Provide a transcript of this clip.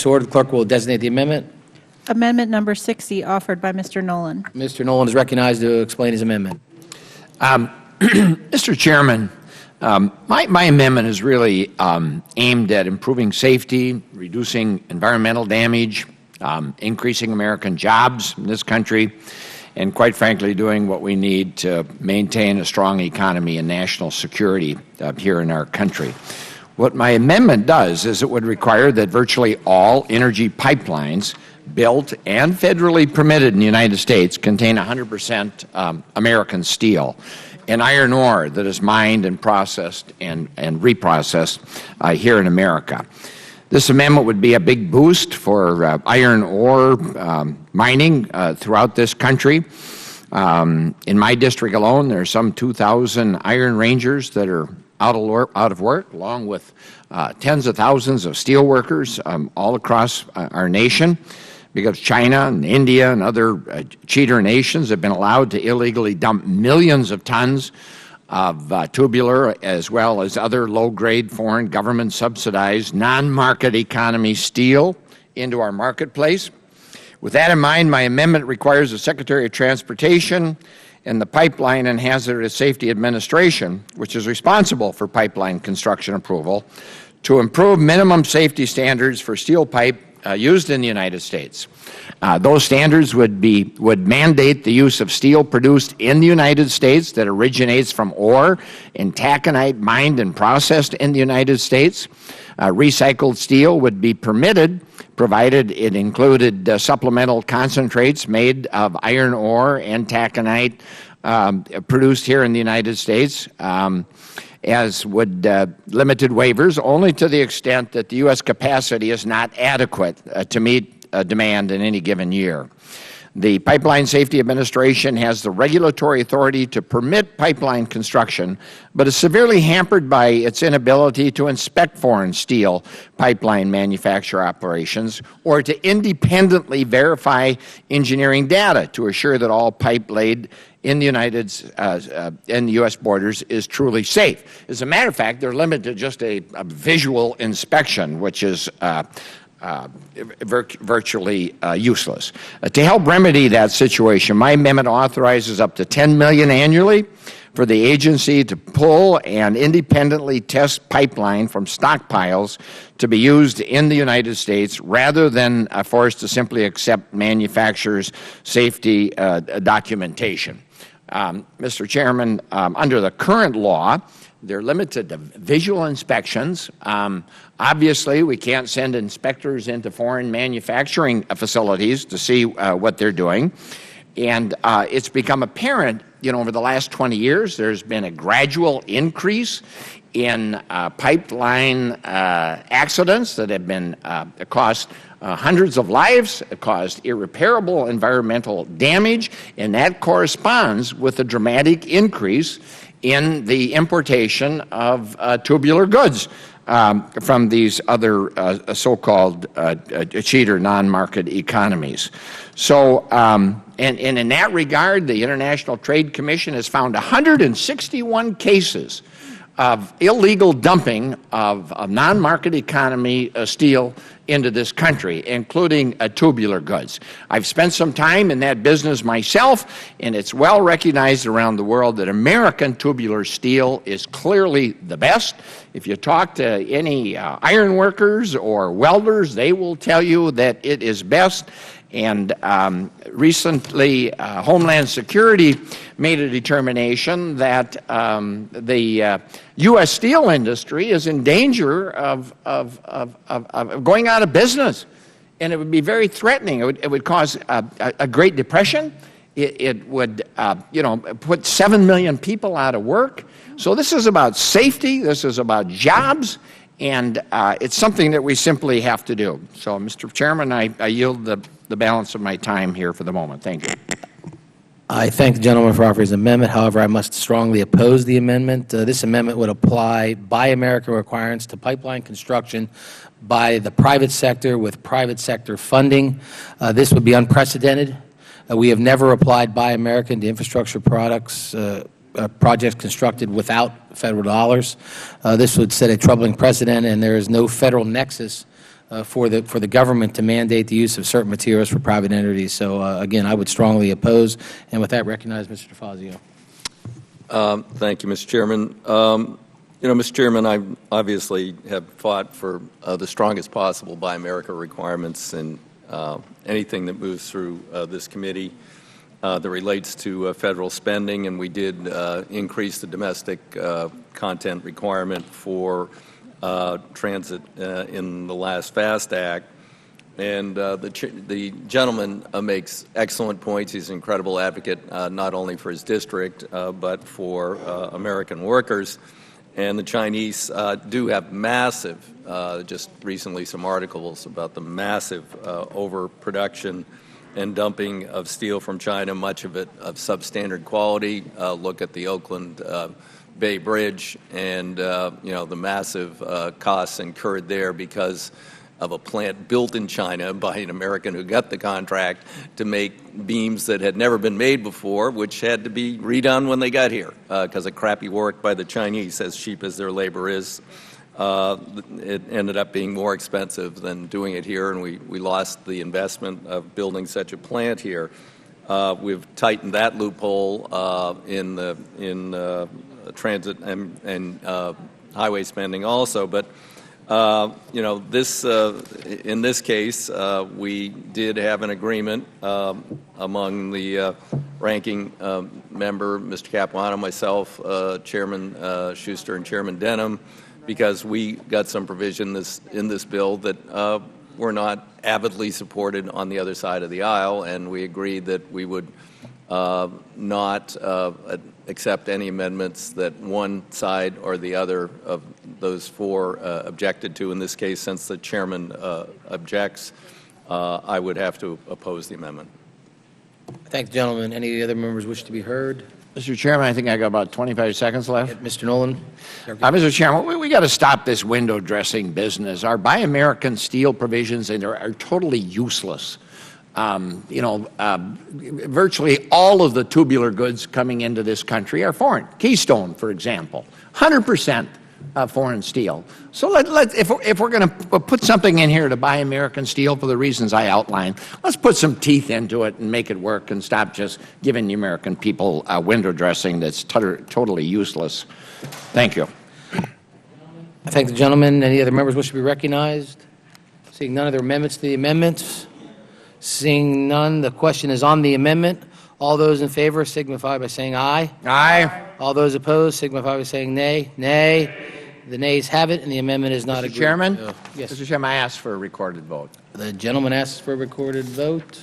Order. The clerk will designate the amendment. Amendment number 60, offered by Mr. Nolan. Mr. Nolan is recognized to explain his amendment. Mr. Chairman, my amendment is really aimed at improving safety, reducing environmental damage, increasing American jobs in this country, and quite frankly, doing what we need to maintain a strong economy and national security here in our country. What my amendment does is it would require that virtually all energy pipelines built and federally permitted in the United States contain 100% American steel and iron ore that is mined and processed and reprocessed here in America. This amendment would be a big boost for iron ore mining throughout this country. In my district alone, there are some 2,000 Iron Rangers that are out of work, along with tens of thousands of steel workers all across our nation, because China and India and other cheater nations have been allowed to illegally dump millions of tons of tubular as well as other low-grade foreign government-subsidized non-market economy steel into our marketplace. With that in mind, my amendment requires the Secretary of Transportation and the Pipeline and Hazardous Safety Administration, which is responsible for pipeline construction approval, to improve minimum safety standards for steel pipe used in the United States. Those standards would mandate the use of steel produced in the United States that originates from ore and taconite mined and processed in the United States. Recycled steel would be permitted, provided it included supplemental concentrates made of iron ore and taconite produced here in the United States, as would limited waivers only to the extent that the U.S. capacity is not adequate to meet demand in any given year. The Pipeline Safety Administration has the regulatory authority to permit pipeline construction, but is severely hampered by its inability to inspect foreign steel pipeline manufacture operations or to independently verify engineering data to assure that all pipe laid in the U.S. borders is truly safe. As a matter of fact, they're limited to just a visual inspection, which is virtually useless. To help remedy that situation, my amendment authorizes up to $10 million annually for the agency to pull and independently test pipeline from stockpiles to be used in the United States rather than forced to simply accept manufacturers' safety documentation. Mr. Chairman, under the current law, they're limited to visual inspections. Obviously, we can't send inspectors into foreign manufacturing facilities to see what they're doing. And it's become apparent, over the last 20 years, there's been a gradual increase in pipeline accidents that have been cost hundreds of lives, caused irreparable environmental damage, and that corresponds with a dramatic increase in the importation of tubular goods from these other so-called cheater non-market economies. So, and in that regard, the International Trade Commission has found 161 cases of illegal dumping of non-market economy steel into this country, including tubular goods. I've spent some time in that business myself, and it's well recognized around the world that American tubular steel is clearly the best. If you talk to any iron workers or welders, they will tell you that it is best. And recently, Homeland Security made a determination that the U.S. steel industry is in danger of going out of business. And it would be very threatening. It would cause a Great Depression. It would, put 7 million people out of work. So this is about safety. This is about jobs. And it's something that we simply have to do. So, Mr. Chairman, I yield the balance of my time here for the moment. Thank you. I thank the gentleman for offering his amendment. However, I must strongly oppose the amendment. This amendment would apply Buy American requirements to pipeline construction by the private sector with private sector funding. This would be unprecedented. We have never applied Buy American to infrastructure projects constructed without federal dollars. This would set a troubling precedent, and there is no federal nexus for the government to mandate the use of certain materials for private entities. So, again, I would strongly oppose. And with that, recognize Mr. DeFazio. Thank you, Mr. Chairman. Mr. Chairman, I obviously have fought for the strongest possible Buy America requirements in anything that moves through this committee that relates to federal spending, and we did increase the domestic content requirement for transit in the last FAST Act. And the gentleman makes excellent points. He's an incredible advocate, not only for his district, but for American workers. And the Chinese do have massive, just recently some articles about the massive overproduction and dumping of steel from China, much of it of substandard quality. Look at the Oakland Bay Bridge and, the massive costs incurred there because of a plant built in China by an American who got the contract to make beams that had never been made before, which had to be redone when they got here because of crappy work by the Chinese, as cheap as their labor is. It ended up being more expensive than doing it here, and we lost the investment of building such a plant here. We've tightened that loophole in transit and highway spending also, but in this case, we did have an agreement among the ranking member, Mr. Capuano, myself, Chairman Schuster, and Chairman Denham, because we got some provision in this bill that were not avidly supported on the other side of the aisle, and we agreed that we would not accept any amendments that one side or the other of those four objected to. In this case, since the chairman objects, I would have to oppose the amendment. Thank the gentleman. Any other members wish to be heard? Mr. Chairman, I think I got about 25 seconds left. Mr. Nolan? Mr. Chairman, we got to stop this window dressing business. Our Buy American steel provisions are totally useless. Virtually all of the tubular goods coming into this country are foreign. Keystone, for example, 100% foreign steel. So if we're going to put something in here to Buy American steel for the reasons I outlined, let's put some teeth into it and make it work and stop just giving the American people window dressing that's totally useless. Thank you. I thank the gentleman. Any other members wish to be recognized? Seeing none, other amendments to the amendments? Seeing none, the question is on the amendment. All those in favor signify by saying aye. Aye. All those opposed signify by saying nay. Nay. The nays have it, and the amendment is not Mr. agreed. Chairman? Yes. Mr. Chairman, I ask for a recorded vote. The gentleman asks for a recorded vote.